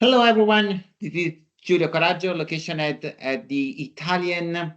Hello, everyone. This is Giulio Coraggio, location at the Italian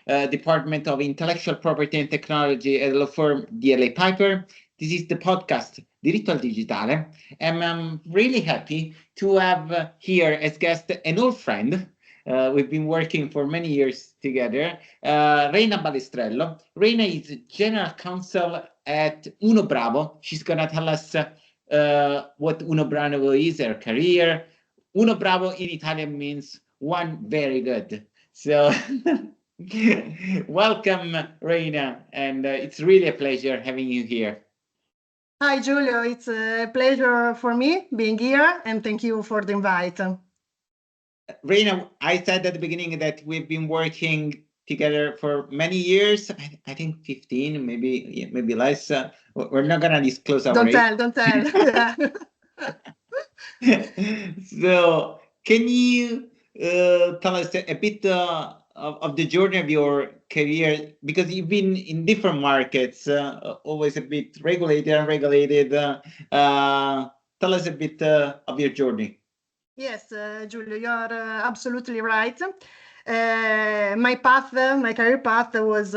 Department of Intellectual Property and Technology at the law firm DLA Piper. This is the podcast Diritto al Digitale, and I'm really happy to have here as guest an old friend. We've been working for many years together, Reina Balestrello. Reina is General Counsel at Unobravo. She's going to tell us what Unobravo is, her career. Unobravo in Italian means one very good. So welcome, Reina, and it's really a pleasure having you here. Hi, Giulio. It's a pleasure for me being here, and thank you for the invite. Reina, I said at the beginning that we've been working together for many years. I think 15, maybe less. We're not gonna disclose our age. Don't tell. Yeah. So, can you tell us a bit of the journey of your career? Because you've been in different markets, always a bit regulated, unregulated. Tell us a bit of your journey. Yes, Giulio, you are absolutely right. My career path was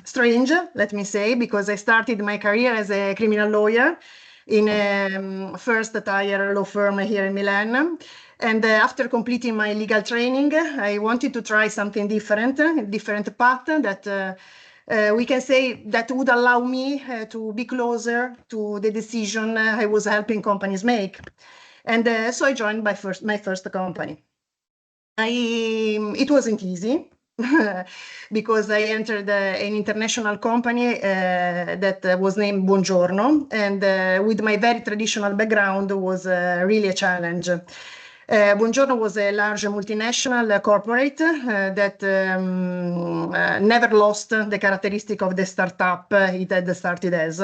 strange, let me say, because I started my career as a criminal lawyer in a first-tier law firm here in Milan. And after completing my legal training, I wanted to try something different, a different path that we can say that would allow me to be closer to the decision I was helping companies make. And so I joined my first company. It wasn't easy because I entered an international company that was named Buongiorno, and with my very traditional background was really a challenge. Buongiorno was a large multinational corporate that never lost the characteristic of the startup it had started as.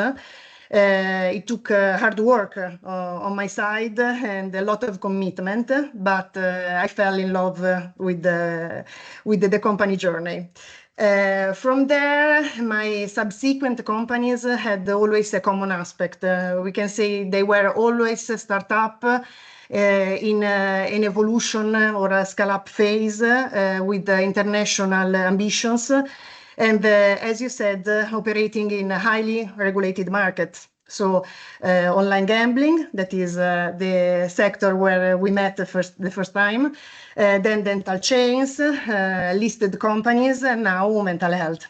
It took hard work on my side and a lot of commitment, but I fell in love with the company journey. From there, my subsequent companies had always a common aspect. We can say they were always a startup in an evolution or a scale-up phase with international ambitions. And as you said, operating in a highly regulated market. So online gambling, that is the sector where we met the first time, then dental chains, listed companies, and now mental health.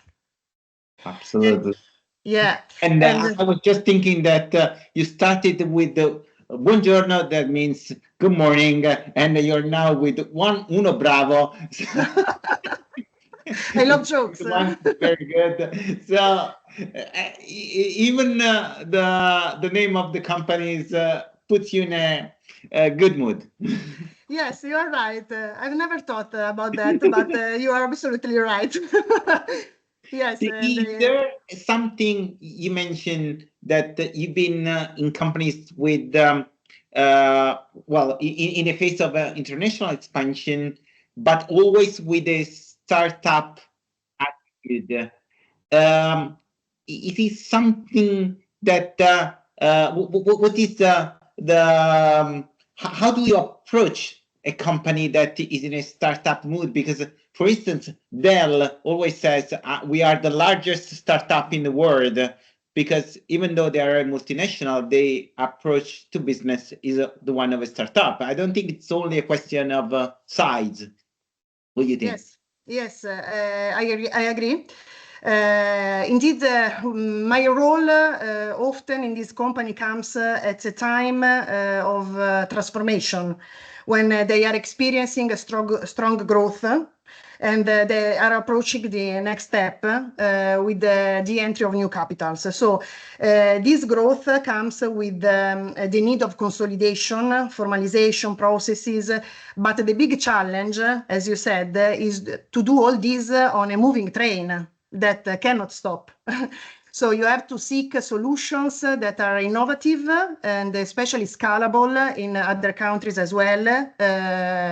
Absolutely. Yeah. And I was just thinking that you started with the buongiorno, that means good morning, and you're now with Unobravo. I love jokes. Very good. So even the name of the companies puts you in a good mood. Yes, you are right. I've never thought about that, but you are absolutely right. Yes. Is there something you mentioned that you've been in companies with, well, in the face of international expansion, but always with a startup attitude? It is something that what is how do you approach a company that is in a startup mood? Because, for instance, Dell always says we are the largest startup in the world, because even though they are a multinational, their approach to business is the one of a startup. I don't think it's only a question of size. What do you think? Yes, I agree. Indeed, my role often in this company comes at a time of transformation, when they are experiencing a strong growth and they are approaching the next step with the entry of new capitals. So this growth comes with the need of consolidation, formalization processes, but the big challenge, as you said, is to do all this on a moving train that cannot stop. So you have to seek solutions that are innovative and especially scalable in other countries as well,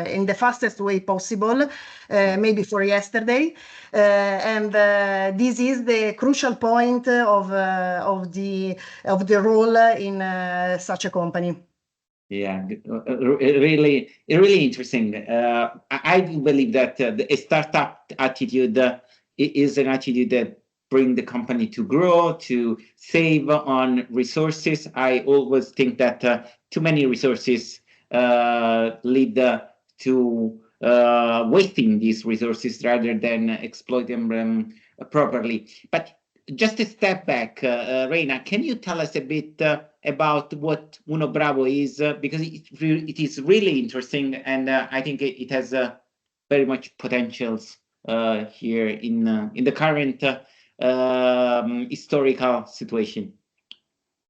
in the fastest way possible, maybe for yesterday. And this is the crucial point of the role in such a company. Yeah, really, really interesting. I do believe that a startup attitude is an attitude that bring the company to grow, to save on resources. I always think that too many resources lead to wasting these resources rather than exploiting them properly. But just a step back, Reina, can you tell us a bit about what Unobravo is? Because it is really interesting, and I think it has very much potentials here in the current historical situation.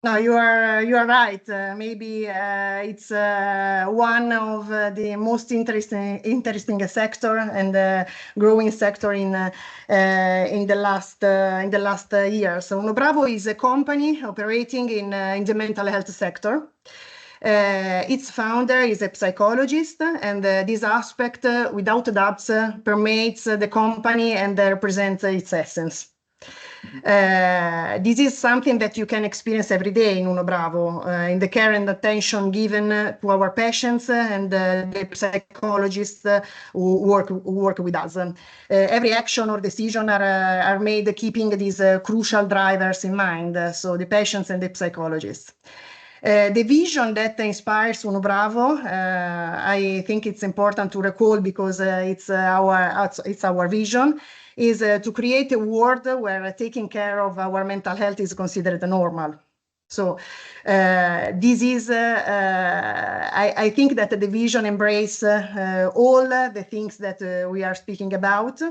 No, you are right. Maybe it's one of the most interesting sector and growing sector in the last years. So Unobravo is a company operating in the mental health sector. Its founder is a psychologist, and this aspect, without doubts, permeates the company and represents its essence. This is something that you can experience every day in Unobravo, in the care and attention given to our patients and the psychologists who work with us. Every action or decision are made keeping these crucial drivers in mind, so the patients and the psychologists. The vision that inspires Unobravo, I think it's important to recall because it's our vision, is to create a world where taking care of our mental health is considered normal. So this is, I think that the vision embraces all the things that we are speaking about.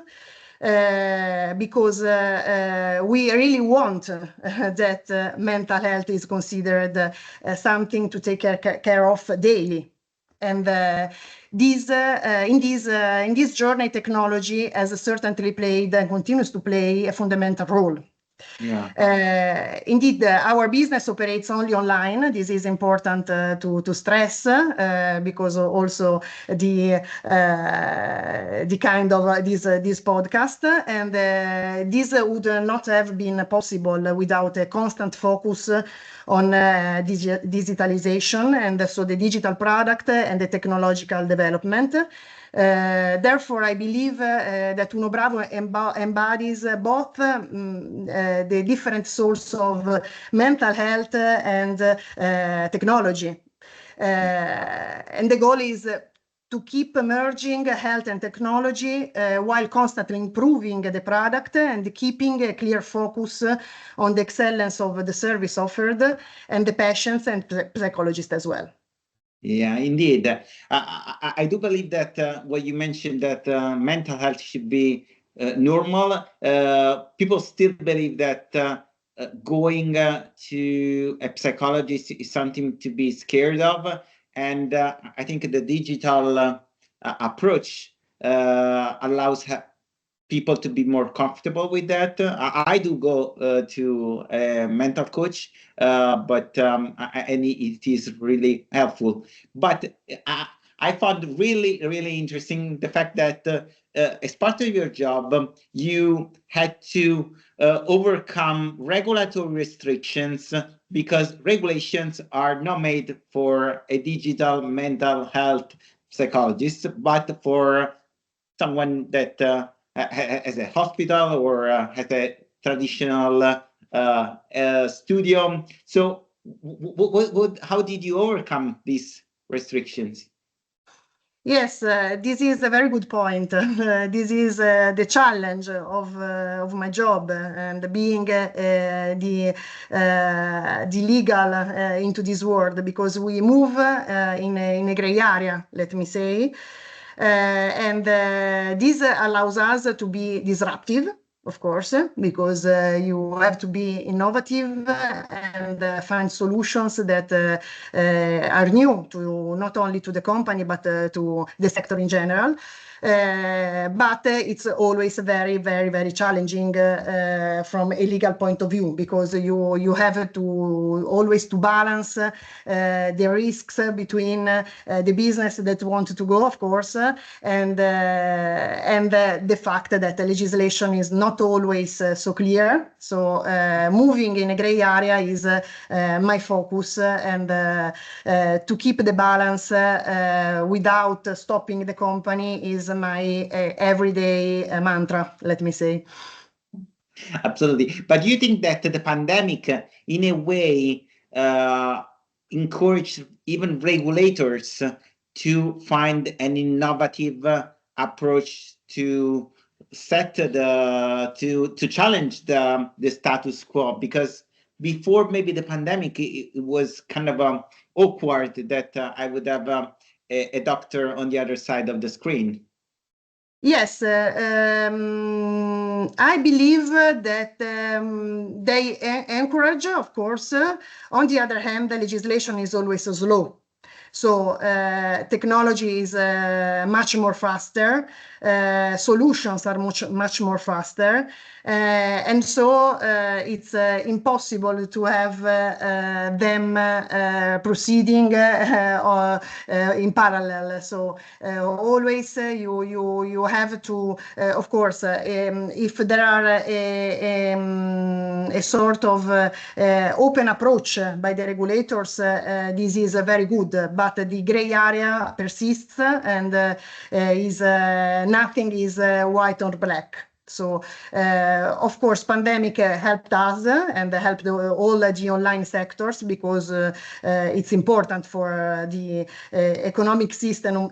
Because we really want that mental health is considered something to take care of daily. And in this journey, technology has certainly played and continues to play a fundamental role. Yeah. Indeed, our business operates only online. This is important to stress because also the kind of this podcast, and this would not have been possible without a constant focus on digitalization, and so the digital product and the technological development. Therefore, I believe that Unobravo embodies both the different sources of mental health and technology. And the goal is to keep merging health and technology while constantly improving the product and keeping a clear focus on the excellence of the service offered and the patients and psychologists as well. Yeah, indeed. I do believe that what you mentioned, that mental health should be normal. People still believe that going to a psychologist is something to be scared of. And I think the digital approach allows people to be more comfortable with that. I do go to a mental coach, but and it is really helpful. But I found really interesting the fact that as part of your job, you had to overcome regulatory restrictions because regulations are not made for a digital mental health psychologist, but for someone that has a hospital or has a traditional studio. So how did you overcome these restrictions? Yes, this is a very good point. This is the challenge of my job and being the legal into this world, because we move in a gray area, let me say. And this allows us to be disruptive, of course, because you have to be innovative and find solutions that are new to not only to the company, but to the sector in general. But it's always very challenging from a legal point of view, because you have to always to balance the risks between the business that want to go, of course, and the fact that the legislation is not not always so clear. So moving in a gray area is my focus, and to keep the balance without stopping the company is my everyday mantra, let me say. Absolutely. But do you think that the pandemic, in a way, encouraged even regulators to find an innovative approach to set to challenge the status quo? Because before maybe the pandemic, it was kind of awkward that I would have a doctor on the other side of the screen. Yes, I believe that they encourage, of course. On the other hand, the legislation is always slow. So technology is much more faster, solutions are much more faster, and so it's impossible to have them proceeding in parallel. So always you have to, of course, if there are a sort of open approach by the regulators, this is very good. But the gray area persists, and nothing is white or black. So, of course, pandemic helped us and helped all the online sectors, because it's important for the economic system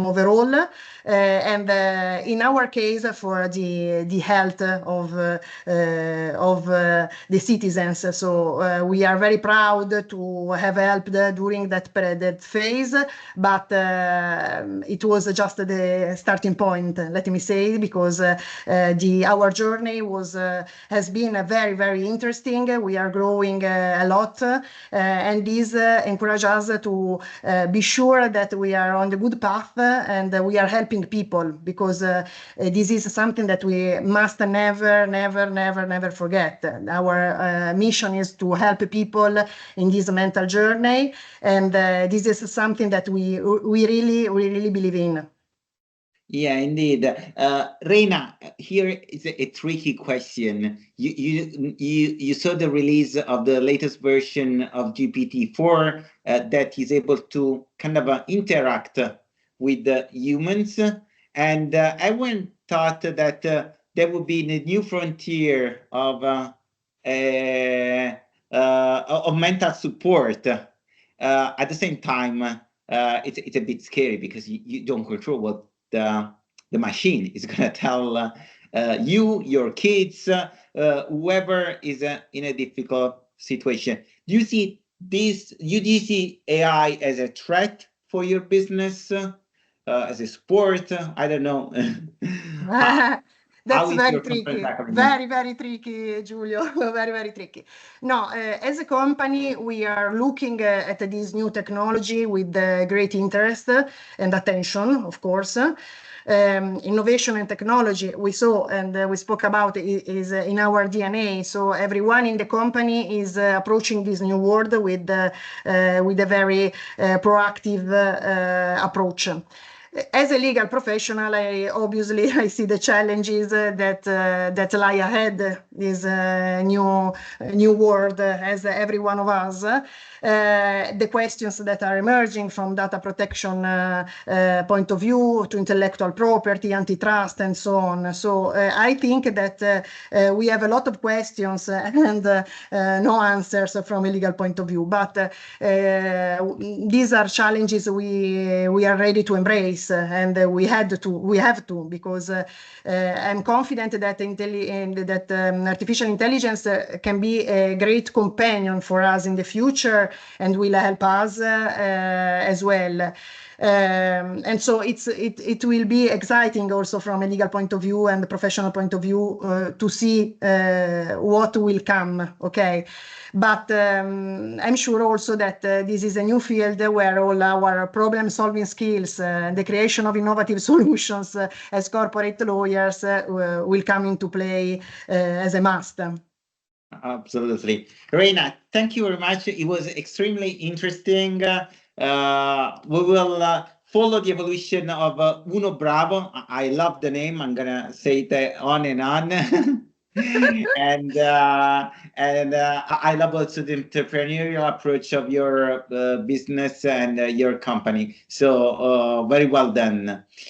overall, and in our case, for the health of the citizens. So we are very proud to have helped during that phase, but it was just the starting point, let me say, because our journey has been very, very interesting. We are growing a lot, and this encourages us to be sure that we are on the good path, and we are helping people, because this is something that we must never forget. Our mission is to help people in this mental journey, and this is something that we really believe in. Yeah, indeed. Reina, here is a tricky question. You saw the release of the latest version of GPT-4 that is able to kind of interact with the humans, and I went thought that there would be a new frontier of mental support. At the same time, it's a bit scary because you don't control what the machine is going to tell you, your kids, whoever is in a difficult situation. Do you see this? Do you see AI as a threat for your business, as a sport? I don't know. That's very tricky. Very tricky, Giulio. Very tricky. No, as a company, we are looking at this new technology with great interest and attention, of course. Innovation and technology, we saw and we spoke about, is in our DNA. So everyone in the company is approaching this new world with a very proactive approach. As a legal professional, I see the challenges that lie ahead this new world, as every one of us. The questions that are emerging from data protection point of view to intellectual property, antitrust, and so on. So I think that we have a lot of questions and no answers from a legal point of view. But these are challenges we are ready to embrace, and we have to, because I'm confident that artificial intelligence can be a great companion for us in the future and will help us as well. And so it will be exciting also from a legal point of view and a professional point of view to see what will come. Okay. But I'm sure also that this is a new field where all our problem-solving skills, the creation of innovative solutions as corporate lawyers will come into play as a must. Absolutely. Reina, thank you very much. It was extremely interesting. We will follow the evolution of Unobravo. I love the name. I'm gonna say it on and on. I love also the entrepreneurial approach of your business and your company. So very well done.